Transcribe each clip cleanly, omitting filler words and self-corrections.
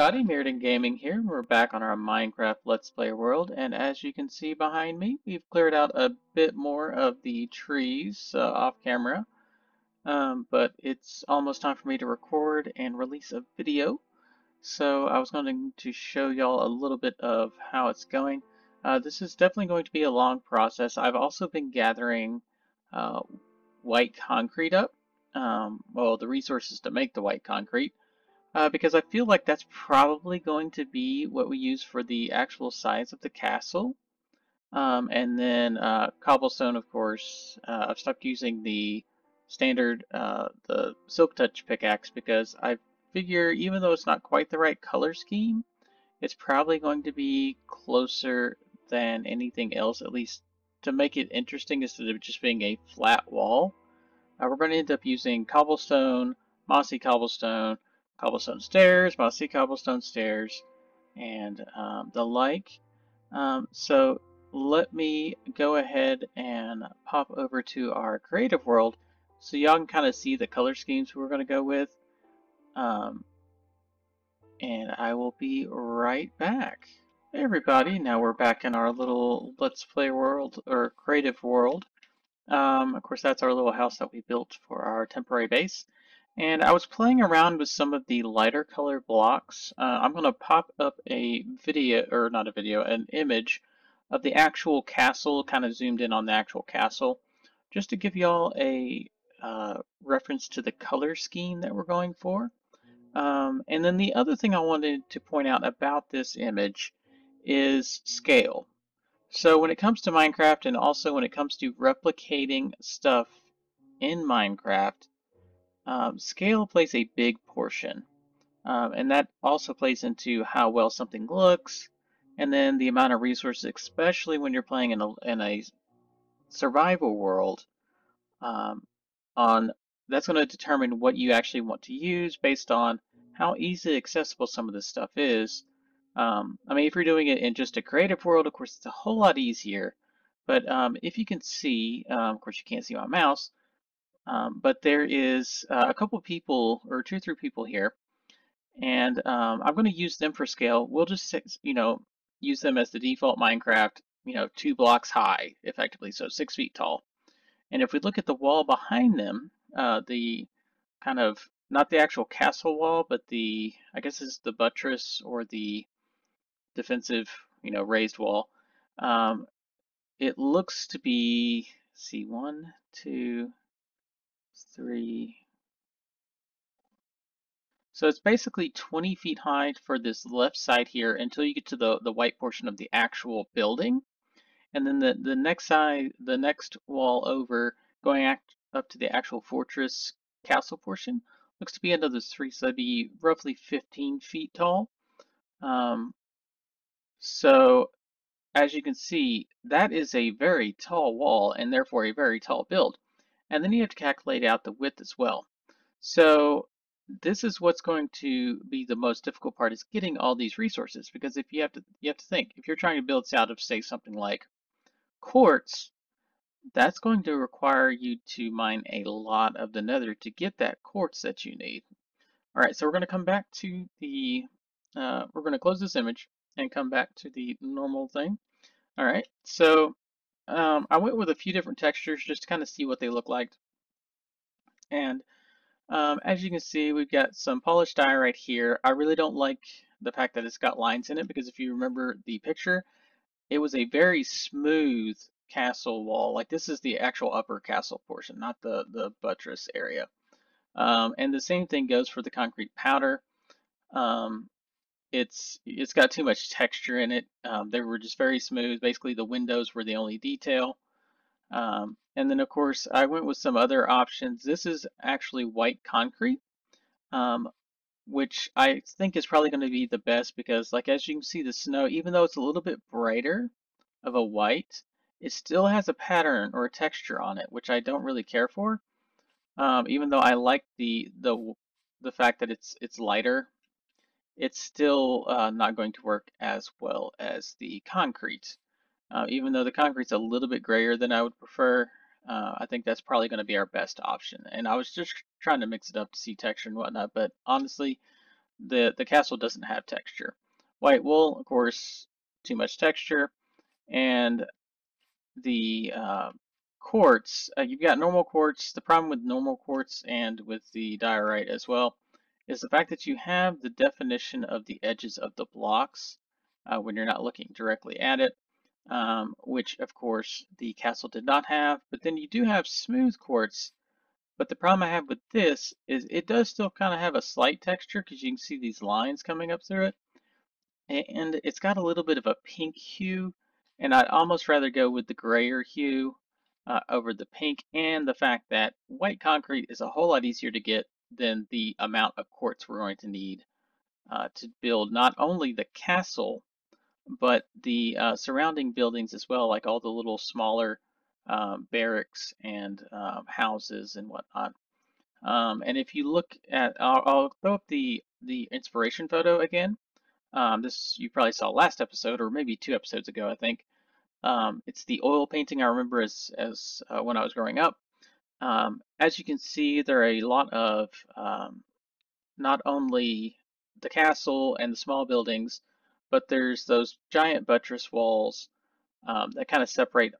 everybody, Mirrodin Gaming here. We're back on our Minecraft Let's Play world, and as you can see behind me, we've cleared out a bit more of the trees off camera, but it's almost time for me to record and release a video. So I was going to show y'all a little bit of how it's going. This is definitely going to be a long process. I've also been gathering uh, white concrete up, well, the resources to make the white concrete. Because I feel like that's probably going to be what we use for the actual size of the castle. And then cobblestone, of course. I've stopped using the standard, the silk touch pickaxe because I figure even though it's not quite the right color scheme, it's probably going to be closer than anything else, at least to make it interesting instead of just being a flat wall. We're going to end up using cobblestone, mossy cobblestone, cobblestone stairs, mossy cobblestone stairs, and the like. So let me go ahead and pop over to our creative world so y'all can kind of see the color schemes we're going to go with. Um, and I will be right back. Hey everybody, now we're back in our little Let's Play world, or creative world. Of course, that's our little house that we built for our temporary base. And I was playing around with some of the lighter color blocks. I'm going to pop up a video, or not a video, an image of the actual castle, kind of zoomed in on the actual castle, just to give y'all a reference to the color scheme that we're going for. And then the other thing I wanted to point out about this image is scale. So when it comes to Minecraft and also when it comes to replicating stuff in Minecraft, scale plays a big portion. And that also plays into how well something looks, and then the amount of resources, especially when you're playing in a survival world, um, on that's going to determine what you actually want to use based on how easily accessible some of this stuff is. I mean, if you're doing it in just a creative world, of course, it's a whole lot easier. But if you can see, of course, you can't see my mouse, but there is a couple people, or two or three people here, and I'm going to use them for scale. We'll just, use them as the default Minecraft, 2 blocks high, effectively, so 6 feet tall. And if we look at the wall behind them, the kind of, not the actual castle wall, but I guess it's the buttress or the defensive, raised wall. Um, it looks to be, see, 1, 2, 3. So it's basically 20 feet high for this left side here until you get to the white portion of the actual building. And then the next side, the next wall over, going up to the actual fortress castle portion, looks to be another 3, so that'd be roughly 15 feet tall. Um, so as you can see, that is a very tall wall and therefore a very tall build. And then you have to calculate out the width as well. So this is what's going to be the most difficult part, is getting all these resources, because if you have to think, if you're trying to build this out of, say, something like quartz, that's going to require you to mine a lot of the nether to get that quartz that you need. All right, so we're going to come back to we're going to close this image and come back to the normal thing. All right, so I went with a few different textures just to kind of see what they look like. And as you can see, we've got some polished diorite here. I really don't like the fact that it's got lines in it, because if you remember the picture, it was a very smooth castle wall. Like, this is the actual upper castle portion, not the buttress area. And the same thing goes for the concrete powder. Um, it's got too much texture in it. They were just very smooth. Basically, the windows were the only detail. And then, of course, I went with some other options. This is actually white concrete, um, which I think is probably going to be the best because, like, as you can see, the snow, even though it's a little bit brighter of a white, it still has a pattern or a texture on it, which I don't really care for. Even though I like the fact that it's lighter, it's still not going to work as well as the concrete. Even though the concrete's a little bit grayer than I would prefer, I think that's probably going to be our best option. And I was just trying to mix it up to see texture and whatnot, but honestly, the castle doesn't have texture. White wool, of course, too much texture, and the quartz, you've got normal quartz. The problem with normal quartz and with the diorite as well is the fact that you have the definition of the edges of the blocks when you're not looking directly at it, which of course the castle did not have. But then you do have smooth quartz. But the problem I have with this is it does still kind of have a slight texture because you can see these lines coming up through it. And it's got a little bit of a pink hue, and I'd almost rather go with the grayer hue over the pink, and the fact that white concrete is a whole lot easier to get than the amount of quartz we're going to need to build not only the castle, but the surrounding buildings as well, like all the little smaller barracks and houses and whatnot. And if you look at, I'll throw up the inspiration photo again. This you probably saw last episode, or maybe 2 episodes ago, I think. It's the oil painting I remember as when I was growing up. As you can see, there are a lot of not only the castle and the small buildings, but there's those giant buttress walls that kind of separate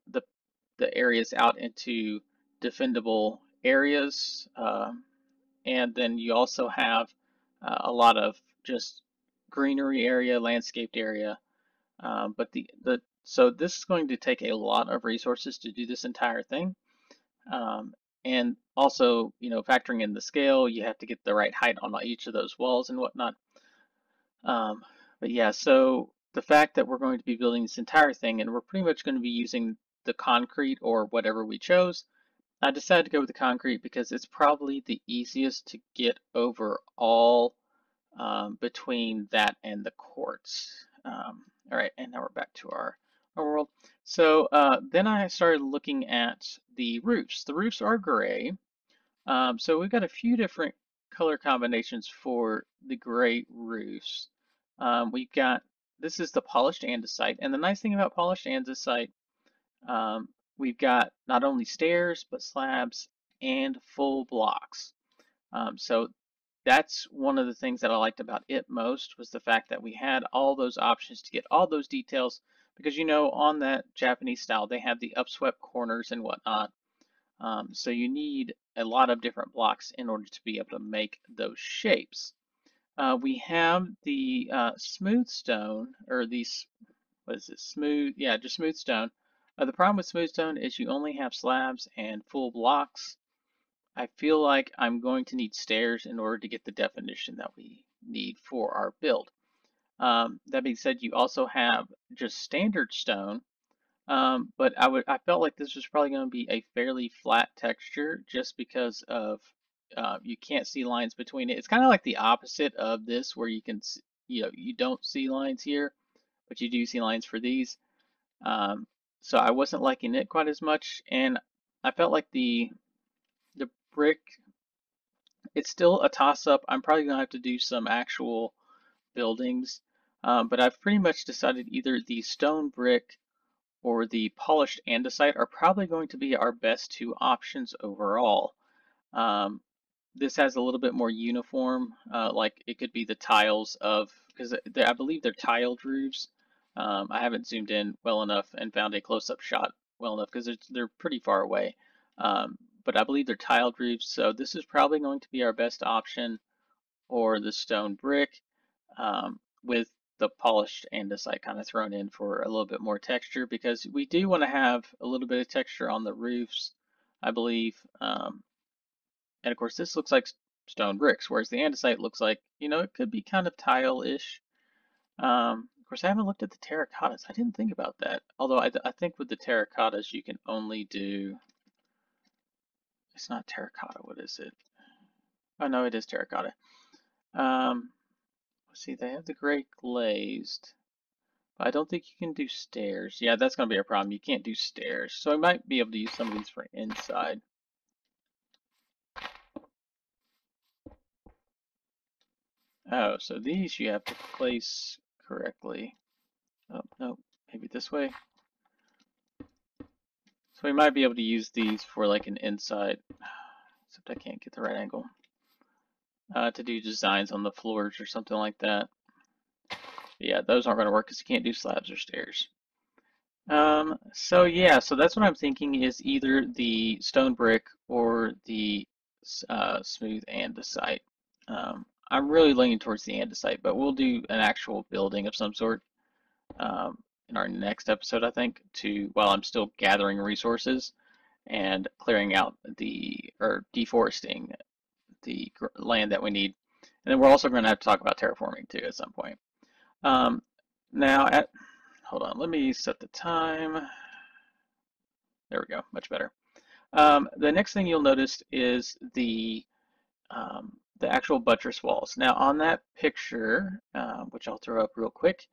the areas out into defendable areas. And then you also have a lot of just greenery area, landscaped area. But so this is going to take a lot of resources to do this entire thing. And also, factoring in the scale, you have to get the right height on each of those walls and whatnot. Um, but yeah, so the fact that we're going to be building this entire thing and we're pretty much going to be using the concrete or whatever we chose, I decided to go with the concrete because it's probably the easiest to get overall between that and the quartz. All right, and now we're back to our world. So then I started looking at the roofs. The roofs are gray. So we've got a few different color combinations for the gray roofs. We've got, this is the polished andesite. And the nice thing about polished andesite, we've got not only stairs, but slabs and full blocks. So that's one of the things that I liked about it most was the fact that we had all those options to get all those details because on that Japanese style they have the upswept corners and whatnot. So you need a lot of different blocks in order to be able to make those shapes. We have the smooth stone, or these, what is it, smooth, yeah, just smooth stone. The problem with smooth stone is you only have slabs and full blocks. I feel like I'm going to need stairs in order to get the definition that we need for our build. That being said, you also have just standard stone, but I felt like this was probably going to be a fairly flat texture just because of you can't see lines between it. It's kind of like the opposite of this, where you can see, you don't see lines here, but you do see lines for these. Um, so I wasn't liking it quite as much, and I felt like the brick, it's still a toss up. I'm probably gonna have to do some actual buildings, but I've pretty much decided either the stone brick or the polished andesite are probably going to be our best two options overall. Um, this has a little bit more uniform, like it could be the tiles of, because I believe they're tiled roofs. I haven't zoomed in well enough and found a close-up shot well enough because they're pretty far away. But I believe they're tiled roofs, so this is probably going to be our best option, or the stone brick with the polished andesite kind of thrown in for a little bit more texture because we do want to have a little bit of texture on the roofs, I believe. And of course, this looks like stone bricks, whereas the andesite looks like, it could be kind of tile-ish. Of course, I haven't looked at the terracottas. I didn't think about that. Although I think with the terracottas, you can only do, it's not terracotta, what is it? Oh no, it is terracotta. Let's see, they have the gray glazed. But I don't think you can do stairs. Yeah, that's going to be a problem. You can't do stairs. So I might be able to use some of these for inside. Oh, so these you have to place correctly. Oh, no, maybe this way. So we might be able to use these for like an inside, except I can't get the right angle. to do designs on the floors or something like that. But yeah, those aren't going to work because you can't do slabs or stairs. So yeah, so that's what I'm thinking is either the stone brick or the smooth andesite. I'm really leaning towards the andesite, but we'll do an actual building of some sort in our next episode, I think, while I'm still gathering resources and clearing out or deforesting the land that we need. And then we're also going to have to talk about terraforming too at some point. Um, now, hold on, let me set the time. There we go, much better. The next thing you'll notice is the actual buttress walls. Now, on that picture, which I'll throw up real quick,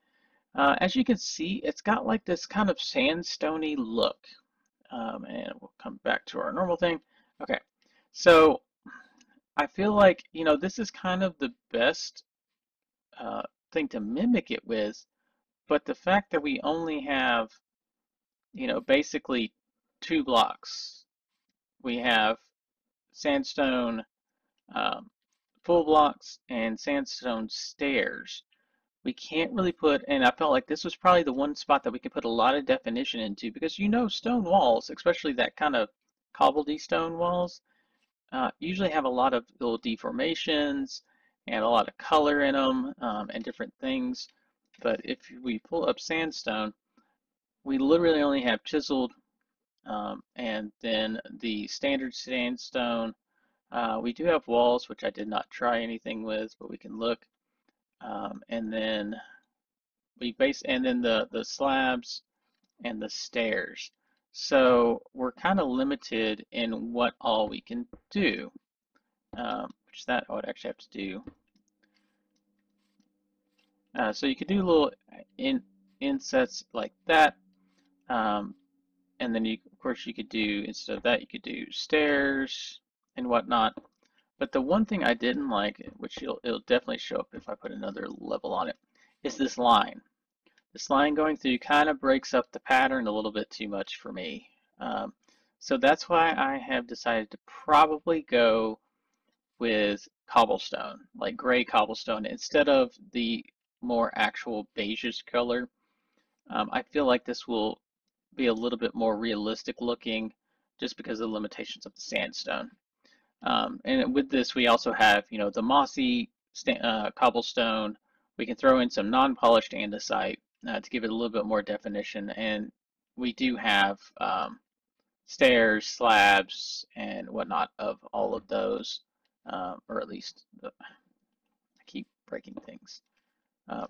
as you can see, it's got like this kind of sandstony look. And we'll come back to our normal thing. Okay, so I feel like, this is kind of the best thing to mimic it with, but the fact that we only have, basically 2 blocks. We have sandstone um, full blocks and sandstone stairs. We can't really put, and I felt like this was probably the one spot that we could put a lot of definition into because stone walls, especially that kind of cobbledy stone walls, usually have a lot of little deformations and a lot of color in them and different things. But if we pull up sandstone, we literally only have chiseled and then the standard sandstone. We do have walls, which I did not try anything with, but we can look. And then the slabs and the stairs. So we're kind of limited in what all we can do, which that I would actually have to do. So you could do little insets like that, um, and then of course you could do, instead of that, you could do stairs and whatnot. But the one thing I didn't like, which it'll definitely show up if I put another level on it, is this line. This line going through kind of breaks up the pattern a little bit too much for me. Um, so that's why I have decided to probably go with cobblestone, like gray cobblestone, instead of the more actual beigeish color. I feel like this will be a little bit more realistic looking just because of the limitations of the sandstone. And with this, we also have, the mossy cobblestone. We can throw in some non-polished andesite to give it a little bit more definition. And we do have stairs, slabs, and whatnot of all of those, or at least I keep breaking things. Of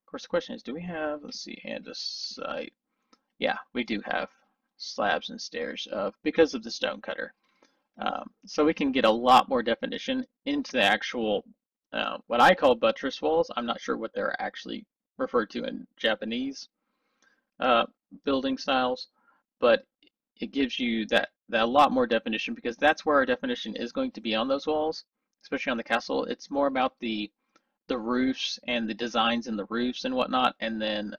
course, the question is, do we have, let's see, andesite? Yeah, we do have slabs and stairs because of the stone cutter. So we can get a lot more definition into the actual, what I call buttress walls. I'm not sure what they're actually referred to in Japanese uh, building styles, but it gives you that a lot more definition because that's where our definition is going to be on those walls, especially on the castle. It's more about the roofs and the designs in the roofs and whatnot, and then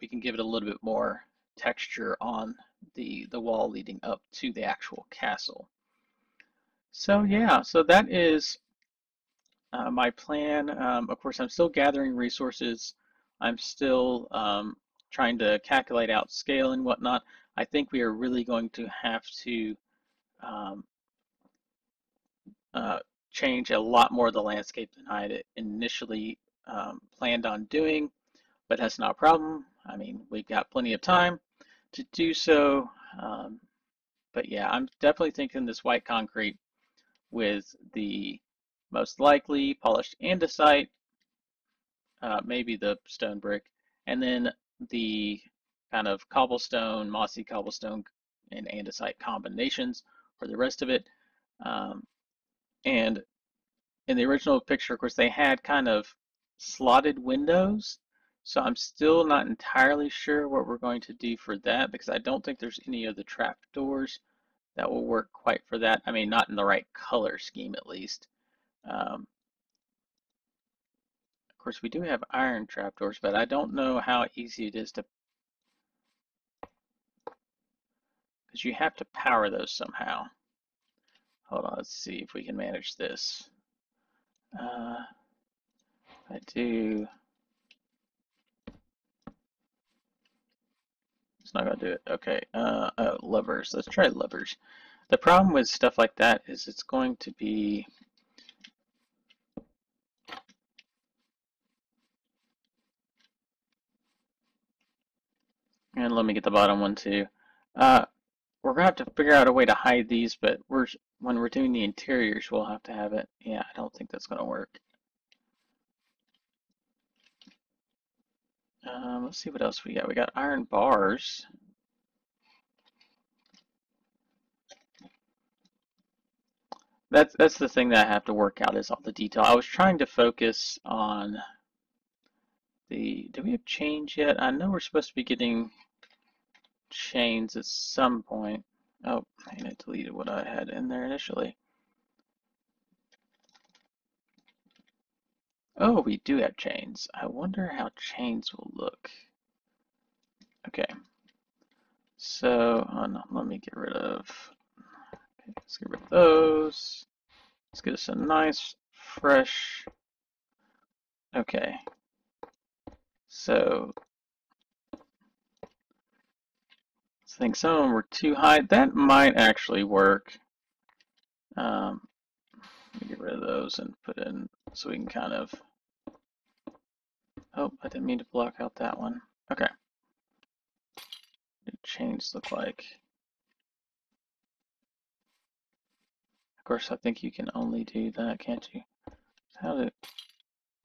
we can give it a little bit more texture on the wall leading up to the actual castle. So yeah, so that is my plan. Of course, I'm still gathering resources. I'm still trying to calculate out scale and whatnot. I think we are really going to have to um, uh, change a lot more of the landscape than I had initially planned on doing, but that's not a problem. I mean, we've got plenty of time to do so. Um, but yeah, I'm definitely thinking this white concrete with the most likely polished andesite, maybe the stone brick, and then the kind of cobblestone, mossy cobblestone, and andesite combinations for the rest of it. Um, and in the original picture, of course, they had kind of slotted windows. So I'm still not entirely sure what we're going to do for that because I don't think there's any of the trap doors that will work quite for that. I mean, not in the right color scheme at least. Um, of course, we do have iron trapdoors, but I don't know how easy it is to, because you have to power those somehow. Hold on, let's see if we can manage this. I do. It's not gonna do it. Okay. Oh, levers. Let's try levers. The problem with stuff like that is it's going to be. And let me get the bottom one too. We're gonna have to figure out a way to hide these, but when we're doing the interiors, we'll have to have it. Yeah, I don't think that's gonna work. Let's see what else we got. We got iron bars. That's the thing that I have to work out is all the detail. I was trying to focus on the. Do we have chains yet? I know we're supposed to be getting chains at some point. Oh, and I deleted what I had in there initially. Oh, we do have chains. I wonder how chains will look. Okay, so no, let me get rid of. Okay, let's get rid of those. Let's get us a nice, fresh. Okay, so I think some of them were too high. That might actually work. Let me get rid of those and put in so we can kind of. Oh, I didn't mean to block out that one. Okay. What do chains look like? Of course, I think you can only do that, can't you? How did?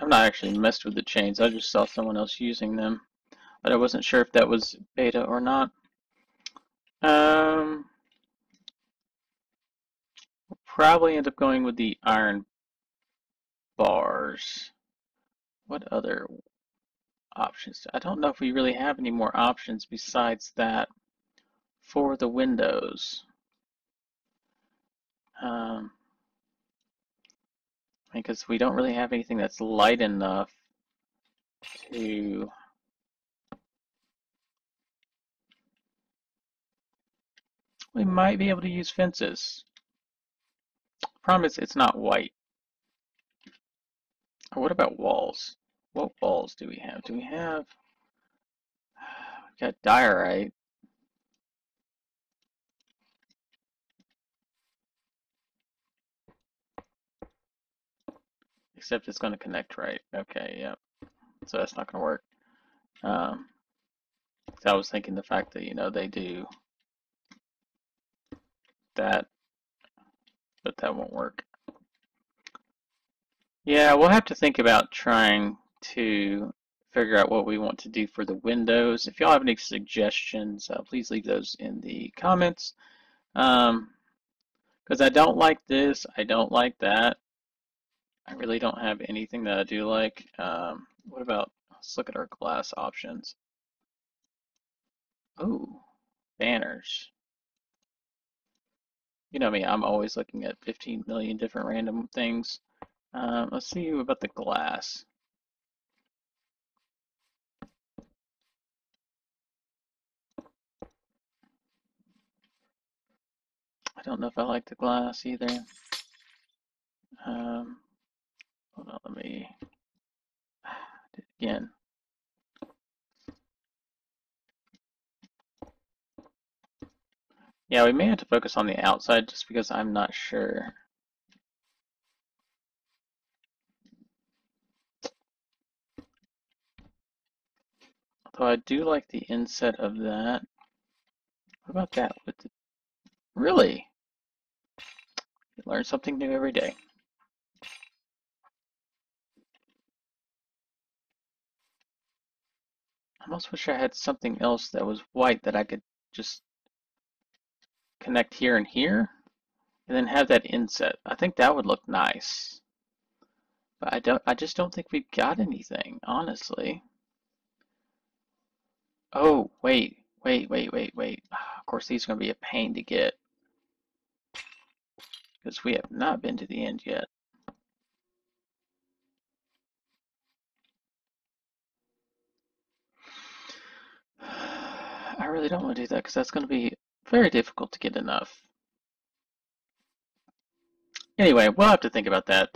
I've not actually messed with the chains. I just saw someone else using them, but I wasn't sure if that was beta or not. We'll probably end up going with the iron bars. What other options? I don't know if we really have any more options besides that for the windows. Because we don't really have anything that's light enough to. We might be able to use fences. Problem is, it's not white. Or what about walls? What walls do we have? Do we have? We've got diorite. Except it's going to connect right. Okay, yeah. So that's not going to work. So I was thinking the fact that, they do that, but that won't work. Yeah, we'll have to think about trying to figure out what we want to do for the windows. If y'all have any suggestions, please leave those in the comments. Because I don't like this, I don't like that. I really don't have anything that I do like. What about, let's look at our glass options. Oh, banners. You know me, I'm always looking at 15 million different random things. Let's see about the glass. I don't know if I like the glass either. Hold on, let me do it again. Yeah, we may have to focus on the outside just because I'm not sure. Although I do like the inset of that. What about that? Really? You learn something new every day. I almost wish I had something else that was white that I could just connect here and here, and then have that inset. I think that would look nice. But I just don't think we've got anything, honestly. Oh, wait. Of course, these are going to be a pain to get because we have not been to the end yet. I really don't want to do that because that's going to be very difficult to get enough. Anyway, we'll have to think about that.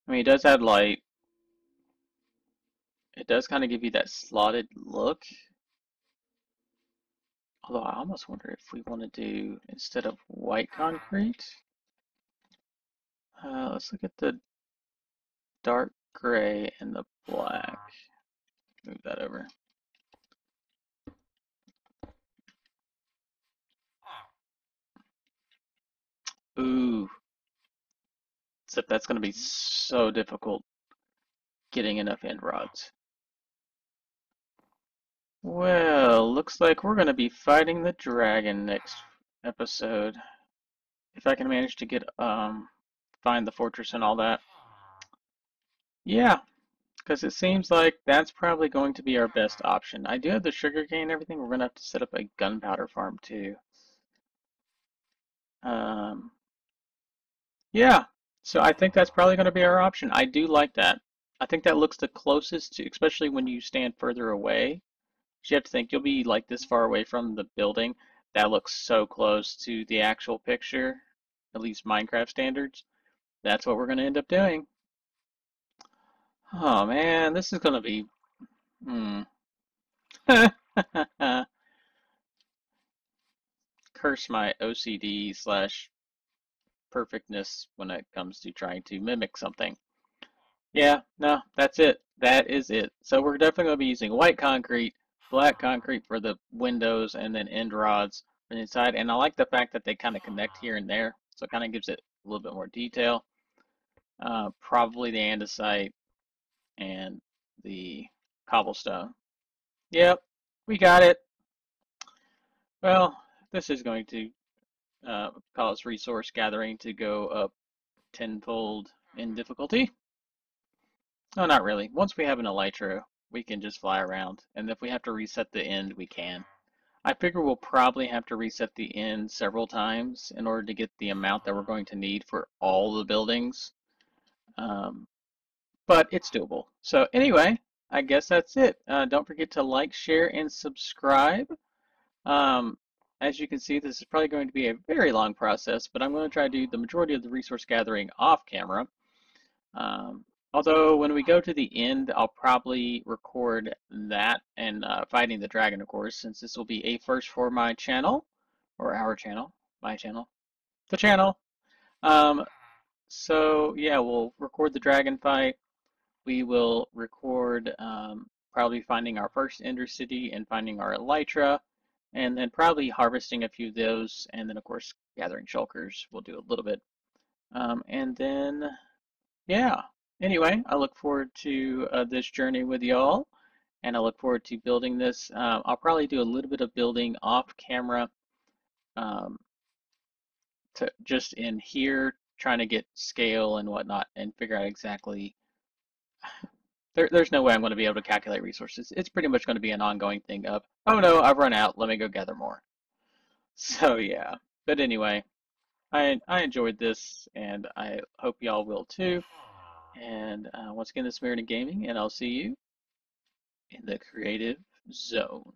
I mean, it does add light. It does kind of give you that slotted look. Although I almost wonder if we want to do, instead of white concrete, let's look at the dark gray and the black. Move that over. Ooh, except that's going to be so difficult getting enough end rods. Well, looks like we're going to be fighting the dragon next episode. If I can manage to get, find the fortress and all that. Yeah, because it seems like that's probably going to be our best option. I do have the sugarcane and everything. We're going to have to set up a gunpowder farm too. Um, yeah, so I think that's probably going to be our option. I do like that. I think that looks the closest to, especially when you stand further away. You have to think you'll be like this far away from the building. That looks so close to the actual picture, at least Minecraft standards. That's what we're going to end up doing. Oh man, this is going to be. Hmm. Curse my OCD slash perfectness when it comes to trying to mimic something. Yeah, no, that's it. That is it. So we're definitely going to be using white concrete, black concrete for the windows, and then end rods on the inside. And I like the fact that they kind of connect here and there, so it kind of gives it a little bit more detail. Probably the andesite and the cobblestone. Yep, we got it. Well, this is going to cause resource gathering to go up tenfold in difficulty. No, not really. Once we have an elytra, we can just fly around, and if we have to reset the end, we can. I figure we'll probably have to reset the end several times in order to get the amount that we're going to need for all the buildings. Um, but it's doable. So anyway, I guess that's it. Don't forget to like, share, and subscribe. Um, as you can see, this is probably going to be a very long process, but I'm going to try to do the majority of the resource gathering off camera. Um, although when we go to the end, I'll probably record that and fighting the dragon, of course, since this will be a first for my channel, or our channel, my channel, the channel. Um, so yeah, we'll record the dragon fight. We will record probably finding our first Ender City and finding our Elytra, and then probably harvesting a few of those, and then of course gathering shulkers. We'll do a little bit, and then yeah. Anyway, I look forward to this journey with y'all, and I look forward to building this. I'll probably do a little bit of building off camera, um, to just in here, trying to get scale and whatnot, and figure out exactly. There's no way I'm going to be able to calculate resources. It's pretty much going to be an ongoing thing of, oh no, I've run out. Let me go gather more. So yeah. But anyway, I enjoyed this, and I hope y'all will too. And once again, this is Mariner Gaming, and I'll see you in the creative zone.